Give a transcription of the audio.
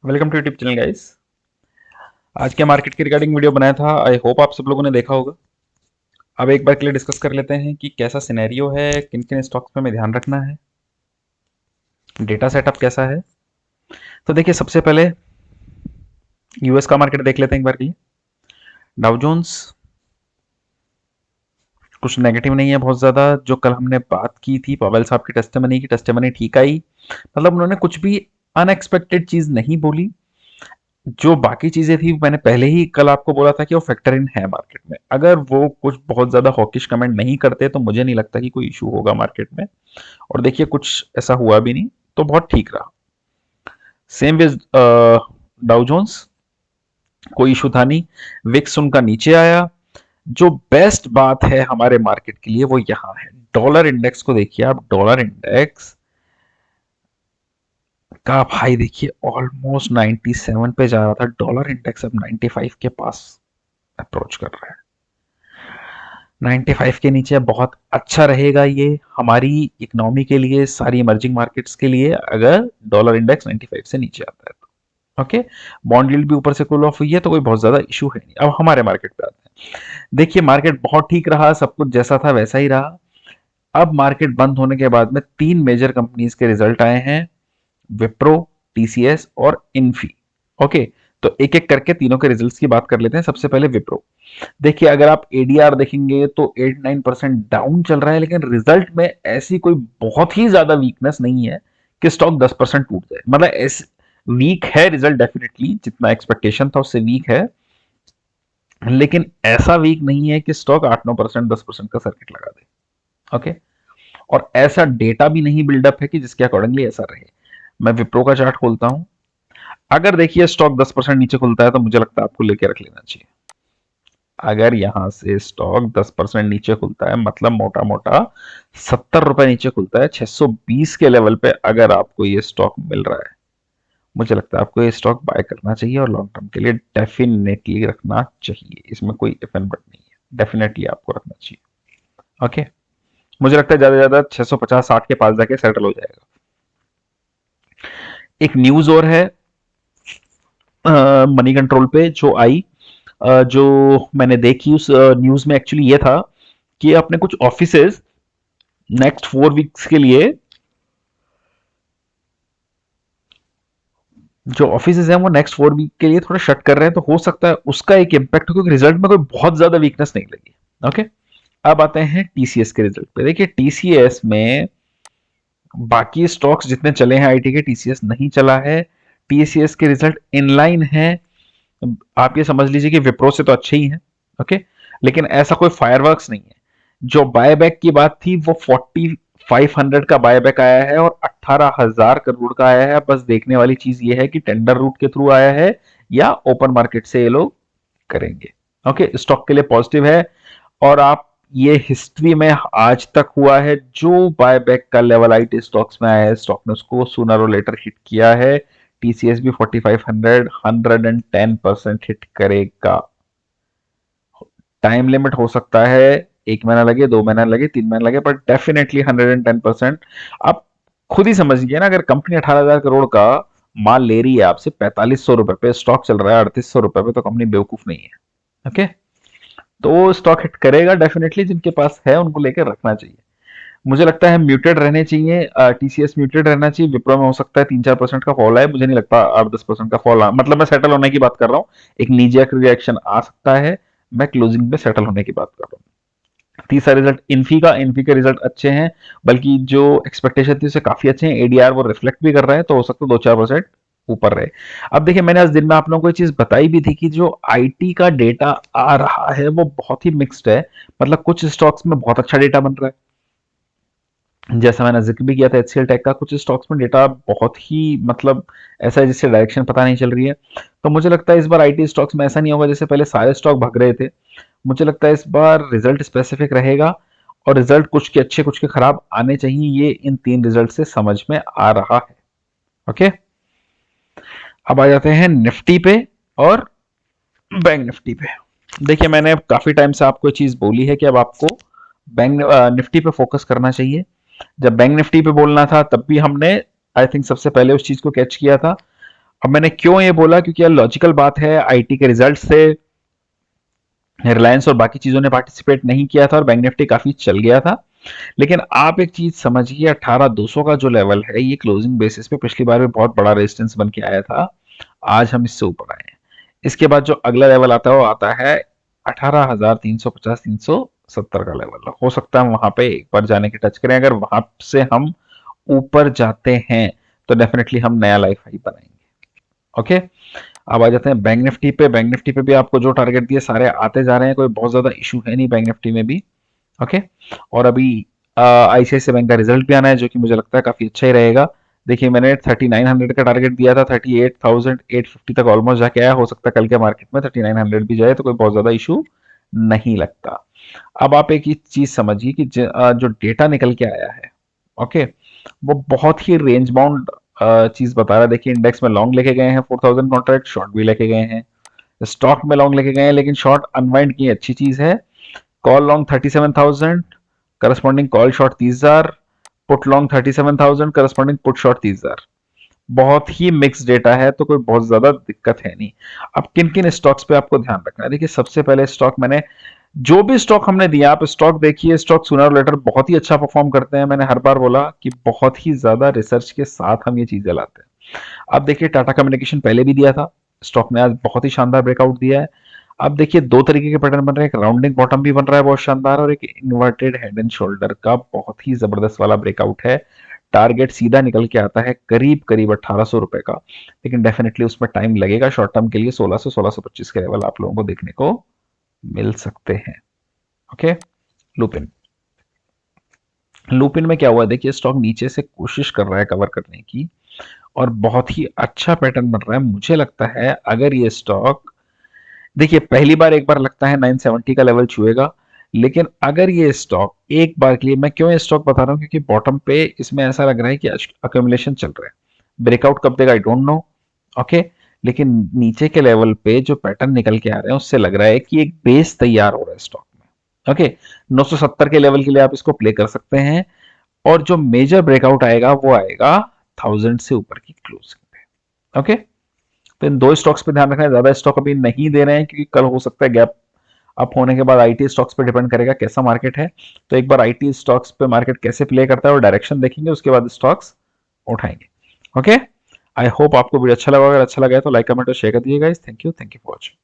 Welcome to YouTube channel guys. आज के market के रिगार्डिंग वीडियो बनाया था। आई होप आप सब लोगों ने देखा होगा। अब एक बार के लिए डिस्कस कर लेते हैं कि कैसा सिनेरियो है, किन किन स्टॉक्स पे हमें ध्यान रखना है, डेटा सेटअप कैसा है। तो देखिए, सबसे पहले यूएस का मार्केट देख लेते हैं एक बार के लिए। डाउ जोन्स कुछ नेगेटिव नहीं है बहुत ज़्यादा। जो कल हमने बात की थी पवेल साहब की टेस्टिमनी ठीक आई। मतलब उन्होंने कुछ भी अनएक्सपेक्टेड चीज़ नहीं बोली। जो बाकी चीजें थी मैंने पहले ही कल आपको बोला था कि वो फैक्टर इन है मार्केट में। अगर वो कुछ बहुत ज्यादा हॉकिश कमेंट नहीं करते तो मुझे नहीं लगता कि कोई इशू होगा मार्केट में। और देखिए, कुछ ऐसा हुआ भी नहीं तो बहुत ठीक रहा। सेम विज डाउ जोन्स, कोई इशू था नहीं। विक्स उनका नीचे आया। जो बेस्ट बात है हमारे मार्केट के लिए वो यहाँ है। डॉलर इंडेक्स को देखिए आप। डॉलर इंडेक्स का भाई देखिए ऑलमोस्ट 97 पे जा रहा था। डॉलर इंडेक्स अब 95 के पास अप्रोच कर रहा है। 95 के नीचे बहुत अच्छा रहेगा ये हमारी इकोनॉमी के लिए, सारी इमर्जिंग मार्केट्स के लिए, अगर डॉलर इंडेक्स 95 से नीचे आता है तो। ओके। बॉन्ड यील्ड भी ऊपर से कूल ऑफ हुई है तो कोई बहुत ज्यादा इशू है नहीं। अब हमारे मार्केट पे आते हैं। देखिए, मार्केट बहुत ठीक रहा, सब कुछ जैसा था वैसा ही रहा। अब मार्केट बंद होने के बाद में तीन मेजर कंपनीज के रिजल्ट आए हैं। विप्रो, टीसीएस और इन्फी। ओके। तो एक एक करके तीनों के रिजल्ट्स की बात कर लेते हैं। सबसे पहले विप्रो। देखिए, अगर आप एडीआर देखेंगे तो 8-9% डाउन चल रहा है, लेकिन रिजल्ट में ऐसी कोई बहुत ही ज्यादा वीकनेस नहीं है कि स्टॉक 10% टूट जाए। मतलब ऐसे वीक है रिजल्ट, डेफिनेटली जितना एक्सपेक्टेशन था उससे वीक है, लेकिन ऐसा वीक नहीं है कि स्टॉक 8-9%, 10% का सर्किट लगा दे। ओके। और ऐसा डेटा भी नहीं बिल्डअप है कि जिसके अकॉर्डिंगली ऐसा रहे। मैं विप्रो का चार्ट खोलता हूं। अगर देखिए स्टॉक 10% नीचे खुलता है तो मुझे लगता है आपको लेके रख लेना चाहिए। अगर यहां से स्टॉक 10% नीचे खुलता है, मतलब मोटा मोटा 70 रुपए नीचे खुलता है, 620 के लेवल पे अगर आपको ये स्टॉक मिल रहा है, मुझे लगता है आपको ये स्टॉक बाय करना चाहिए और लॉन्ग टर्म के लिए डेफिनेटली रखना चाहिए। इसमें कोई इफ एंड बट नहीं है, डेफिनेटली आपको रखना चाहिए। ओके। मुझे लगता है ज्यादा से ज्यादा 650-60 के पास जाके सेटल हो जाएगा। एक न्यूज और है मनी कंट्रोल पे जो आई, जो मैंने देखी उस न्यूज में एक्चुअली ये था कि अपने कुछ ऑफिसेज नेक्स्ट 4 वीक्स के लिए, जो ऑफिसेज हैं वो नेक्स्ट 4 वीक के लिए थोड़ा शट कर रहे हैं। तो हो सकता है उसका एक इम्पैक्ट हो, क्योंकि रिजल्ट में कोई बहुत ज्यादा वीकनेस नहीं लगी। ओके। अब आते हैं टीसीएस के रिजल्ट पे। देखिए, टीसीएस में बाकी स्टॉक्स जितने चले हैं आईटी के, टीसीएस नहीं चला है। टीसीएस के रिजल्ट इनलाइन है। आप ये समझ लीजिए कि विप्रो से तो अच्छे ही हैं। ओके। लेकिन ऐसा कोई फायरवर्क्स नहीं है। जो बायबैक की बात थी वो 4500 का बायबैक आया है और 18,000 करोड़ का आया है। बस देखने वाली चीज ये है कि टेंडर रूट के थ्रू आया है या ओपन मार्केट से ये लोग करेंगे। ओके। स्टॉक के लिए पॉजिटिव है। और आप ये हिस्ट्री में आज तक हुआ है जो बायबैक का लेवल आईटी स्टॉक्स में आया है, स्टॉक ने उसको सूनर और लेटर हिट किया है। टीसीएस भी 4500 110% हिट करेगा। टाइम लिमिट हो सकता है 1 महीना लगे, 2 महीना लगे, 3 महीना लगे, पर डेफिनेटली 110%। आप खुद ही समझिए ना, अगर कंपनी 18,000 करोड़ का माल ले रही है आपसे 4500 रुपए पे, स्टॉक चल रहा है 3800 रुपए पे, तो कंपनी बेवकूफ नहीं है। ओके। तो स्टॉक हिट करेगा डेफिनेटली। जिनके पास है उनको लेकर रखना चाहिए। मुझे लगता है म्यूटेड रहने चाहिए। टीसीएस म्यूटेड रहना चाहिए। विप्रो में हो सकता है 3-4% का फॉल आए, मुझे नहीं लगता 8-10% का फॉल मतलब मैं सेटल होने की बात कर रहा हूँ। एक नीजिया रिएक्शन आ सकता है। मैं क्लोजिंग पे सेटल होने की बात कर रहा हूँ। तीसरा रिजल्ट इन्फी के रिजल्ट अच्छे हैं, बल्कि जो एक्सपेक्टेशन थी उससे काफी अच्छे हैं। एडीआर वो रिफ्लेक्ट भी कर रहा है, तो हो सकता है 2-4% ऊपर रहे। अब देखिए, मैंने आज दिन में आप लोगों को ये चीज बताई भी थी कि जो आईटी का डेटा आ रहा है वो बहुत ही मिक्स्ड है। मतलब कुछ स्टॉक्स में बहुत अच्छा डेटा बन रहा है, जैसा मैंने जिक्र भी किया था एचसीएल टेक का। कुछ स्टॉक्स में डेटा बहुत ही मतलब ऐसा है जिससे डायरेक्शन पता नहीं चल रही है। तो मुझे लगता है इस बार आईटी स्टॉक्स में ऐसा नहीं होगा जैसे पहले सारे स्टॉक भाग रहे थे। मुझे लगता है इस बार रिजल्ट स्पेसिफिक रहेगा और रिजल्ट कुछ के अच्छे कुछ के खराब आने चाहिए। ये इन तीन रिजल्ट से समझ में आ रहा है। ओके। अब आ जाते हैं निफ्टी पे और बैंक निफ्टी पे। देखिए, मैंने काफी टाइम से आपको ये चीज बोली है कि अब आपको बैंक निफ्टी पे फोकस करना चाहिए। जब बैंक निफ्टी पे बोलना था तब भी हमने आई थिंक सबसे पहले उस चीज को कैच किया था। अब मैंने क्यों ये बोला, क्योंकि यार लॉजिकल बात है, आईटी के रिजल्ट से रिलायंस और बाकी चीजों ने पार्टिसिपेट नहीं किया था और बैंक निफ्टी काफी चल गया था। लेकिन आप एक चीज समझिए, 18,200 का जो लेवल है, ये क्लोजिंग बेसिस पे पिछली बार भी बहुत बड़ा रेजिस्टेंस बन के आया था। आज हम इससे ऊपर आए हैं। इसके बाद जो अगला लेवल आता है वो आता है 18,350 370 का लेवल। हो सकता है हम वहां पे एक बार जाने की टच करें। अगर वहां से हम ऊपर जाते हैं तो डेफिनेटली हम नया लाइफ हाई बनाएंगे। ओके, अब आ जाते हैं बैंक निफ्टी पे। बैंक निफ्टी पे भी आपको जो टारगेट दिए सारे आते जा रहे हैं, कोई बहुत ज्यादा इशू है नहीं बैंक निफ्टी में भी। ओके, और अभी आईसीआईसीआई बैंक का रिजल्ट भी आना है, जो कि मुझे लगता है काफी अच्छा ही रहेगा। देखिए मैंने 3900 का टारगेट दिया था, 38,850 तक ऑलमोस्ट जाके आया। हो सकता है कल के मार्केट में 3900 भी जाए, तो कोई बहुत ज्यादा इशू नहीं लगता। अब आप एक ही चीज समझिए कि जो डेटा निकल के आया है, ओके, वो बहुत ही रेंज बाउंड चीज बता रहा है। देखिए इंडेक्स में लॉन्ग लेके गए हैं 4000 कॉन्ट्रैक्ट, शॉर्ट भी लेके गए हैं। स्टॉक में लॉन्ग लेके गए हैं, लेकिन शॉर्ट अनवाइंड की अच्छी चीज है। Call long 37,000, corresponding call short 30,000, put long 37,000, corresponding put short 30,000। बहुत ही मिक्स डेटा है, तो कोई बहुत ज्यादा दिक्कत है नहीं। अब किन किन स्टॉक्स पे आपको ध्यान रखना है, देखिए सबसे पहले स्टॉक, मैंने जो भी स्टॉक हमने दिया, आप स्टॉक देखिए, स्टॉक सूनर और लेटर बहुत ही अच्छा परफॉर्म करते हैं। मैंने हर बार बोला कि बहुत ही ज्यादा रिसर्च के साथ हम ये चीजें लाते हैं। अब देखिए टाटा कम्युनिकेशन पहले भी दिया था, स्टॉक ने आज बहुत ही शानदार ब्रेकआउट दिया है। अब देखिए दो तरीके के पैटर्न बन रहे हैं, एक राउंडिंग बॉटम भी बन रहा है बहुत शानदार, और एक इन्वर्टेड हेड एंड शोल्डर का बहुत ही जबरदस्त वाला ब्रेकआउट है। टारगेट सीधा निकल के आता है करीब करीब 1800 रुपए का, लेकिन डेफिनेटली उसमें टाइम लगेगा। शॉर्ट टर्म के लिए 16 से 1625 के लेवल आप लोगों को देखने को मिल सकते हैं। ओके, लुपिन, लुपिन में क्या हुआ, देखिए स्टॉक नीचे से कोशिश कर रहा है कवर करने की, और बहुत ही अच्छा पैटर्न बन रहा है। मुझे लगता है अगर ये स्टॉक, देखिए पहली बार एक बार लगता है 970 का लेवल छुएगा, लेकिन अगर ये स्टॉक एक बार के लिए, मैं क्यों ये स्टॉक बता रहा हूँ, क्योंकि बॉटम पे इसमें ऐसा लग रहा है कि अक्यूमुलेशन चल रहा है। ब्रेकआउट कब देगा आई डोंट नो। ओके, लेकिन नीचे के लेवल पे जो पैटर्न निकल के आ रहे हैं उससे लग रहा है कि एक बेस तैयार हो रहा है स्टॉक में। ओके, 970 के लेवल के लिए आप इसको प्ले कर सकते हैं, और जो मेजर ब्रेकआउट आएगा वो आएगा 1000 से ऊपर की क्लोजिंग पे। ओके, तो इन दो स्टॉक्स पे ध्यान रखना है। ज्यादा स्टॉक अभी नहीं दे रहे हैं, क्योंकि कल हो सकता है गैप अप होने के बाद आईटी स्टॉक्स पे डिपेंड करेगा कैसा मार्केट है। तो एक बार आईटी स्टॉक्स पे मार्केट कैसे प्ले करता है और डायरेक्शन देखेंगे, उसके बाद स्टॉक्स उठाएंगे। ओके, आई होप आपको वीडियो अच्छा लगा। अगर अच्छा लगा है तो लाइक कमेंट और शेयर कर दीजिएगा। Thank you for watching.